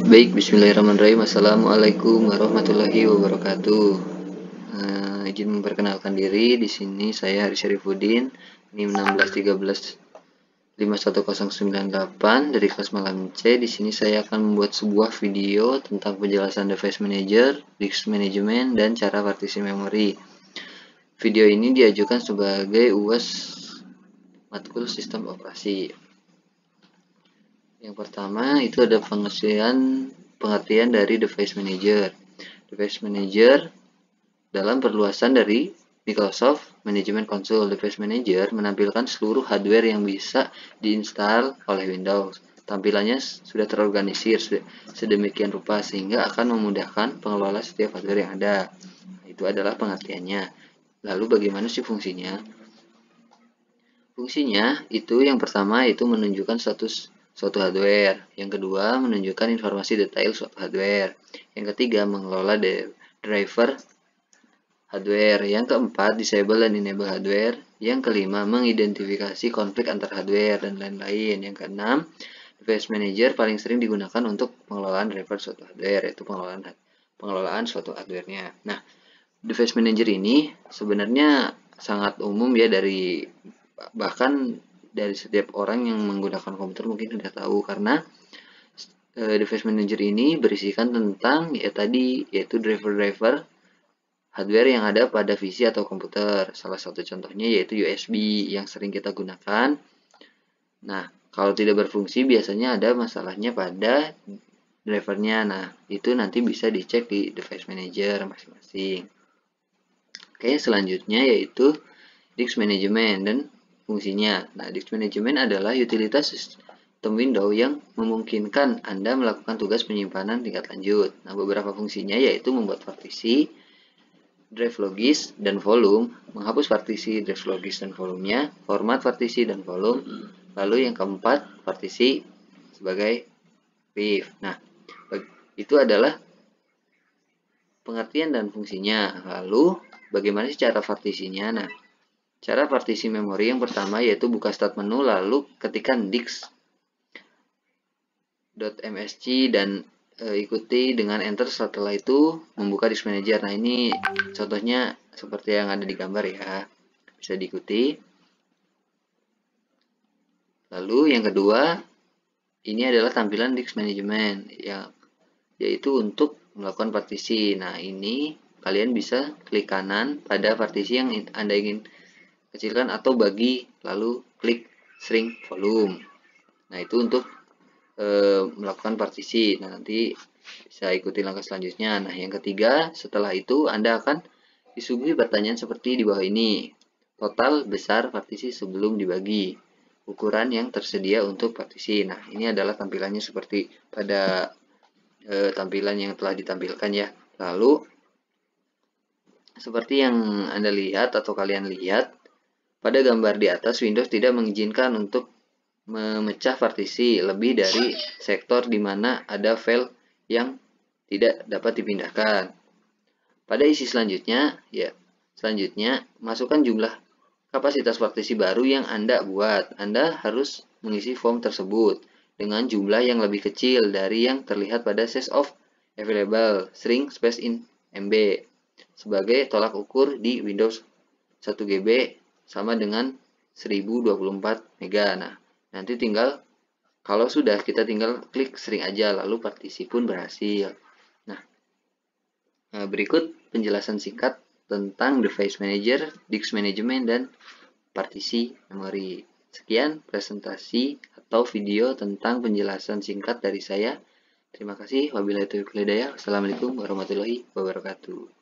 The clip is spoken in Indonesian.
Baik, bismillahirrahmanirrahim. Assalamualaikum warahmatullahi wabarakatuh. Izin memperkenalkan diri, di sini saya Haris Syarifuddin, NIM 1613511098 dari kelas malam C. Di sini saya akan membuat sebuah video tentang penjelasan device manager, disk management, dan cara partisi memori. Video ini diajukan sebagai UAS matkul sistem operasi. Yang pertama itu ada pengertian dari device manager. Device manager dalam perluasan dari Microsoft Management Console. Device manager menampilkan seluruh hardware yang bisa diinstal oleh Windows. Tampilannya sudah terorganisir sedemikian rupa sehingga akan memudahkan pengelola setiap hardware yang ada. Itu adalah pengertiannya. Lalu bagaimana sih fungsinya? Fungsinya itu yang pertama itu menunjukkan status suatu hardware. Yang kedua, menunjukkan informasi detail suatu hardware. Yang ketiga, mengelola driver hardware. Yang keempat, disable dan enable hardware. Yang kelima, mengidentifikasi konflik antar hardware dan lain-lain. Yang keenam, device manager paling sering digunakan untuk pengelolaan driver suatu hardware, yaitu pengelolaan suatu hardware-nya. Nah, device manager ini sebenarnya sangat umum ya, bahkan dari setiap orang yang menggunakan komputer mungkin sudah tahu, karena device manager ini berisikan tentang yaitu driver hardware yang ada pada PC atau komputer. Salah satu contohnya yaitu USB yang sering kita gunakan. Nah, kalau tidak berfungsi biasanya ada masalahnya pada drivernya. Nah, itu nanti bisa dicek di device manager masing-masing. Oke, selanjutnya yaitu disk management dan fungsinya. Nah, disk management adalah utilitas sistem Windows yang memungkinkan Anda melakukan tugas penyimpanan tingkat lanjut. Nah, beberapa fungsinya yaitu membuat partisi, drive logis, dan volume, menghapus partisi, drive logis, dan volumenya, format partisi dan volume, lalu yang keempat, partisi sebagai RIF. Nah, itu adalah pengertian dan fungsinya. Lalu, bagaimana sih cara partisinya? Nah, cara partisi memori yang pertama yaitu buka start menu, lalu ketikkan disk.msc dan ikuti dengan enter. Setelah itu membuka disk manager. Nah, ini contohnya seperti yang ada di gambar ya, bisa diikuti. Lalu yang kedua, ini adalah tampilan disk management yaitu untuk melakukan partisi. Nah, ini kalian bisa klik kanan pada partisi yang Anda ingin kecilkan atau bagi, lalu klik shrink volume. Nah, itu untuk melakukan partisi. Nah, nanti bisa ikuti langkah selanjutnya. Nah, yang ketiga, setelah itu Anda akan disuguhi pertanyaan seperti di bawah ini. Total besar partisi sebelum dibagi. Ukuran yang tersedia untuk partisi. Nah, ini adalah tampilannya seperti pada tampilan yang telah ditampilkan ya. Lalu, seperti yang Anda lihat atau kalian lihat, pada gambar di atas, Windows tidak mengizinkan untuk memecah partisi lebih dari sektor di mana ada file yang tidak dapat dipindahkan. Pada isi selanjutnya, masukkan jumlah kapasitas partisi baru yang Anda buat. Anda harus mengisi form tersebut dengan jumlah yang lebih kecil dari yang terlihat pada size of available string space in MB sebagai tolak ukur di Windows 1 GB sama dengan 1024 MB. Nah, nanti kalau sudah, kita tinggal klik shrink aja, lalu partisi pun berhasil. Nah, berikut penjelasan singkat tentang device manager, disk management, dan partisi memori. Sekian presentasi atau video tentang penjelasan singkat dari saya. Terima kasih. Wabillahi taufiq wal hidayah. Wassalamualaikum warahmatullahi wabarakatuh.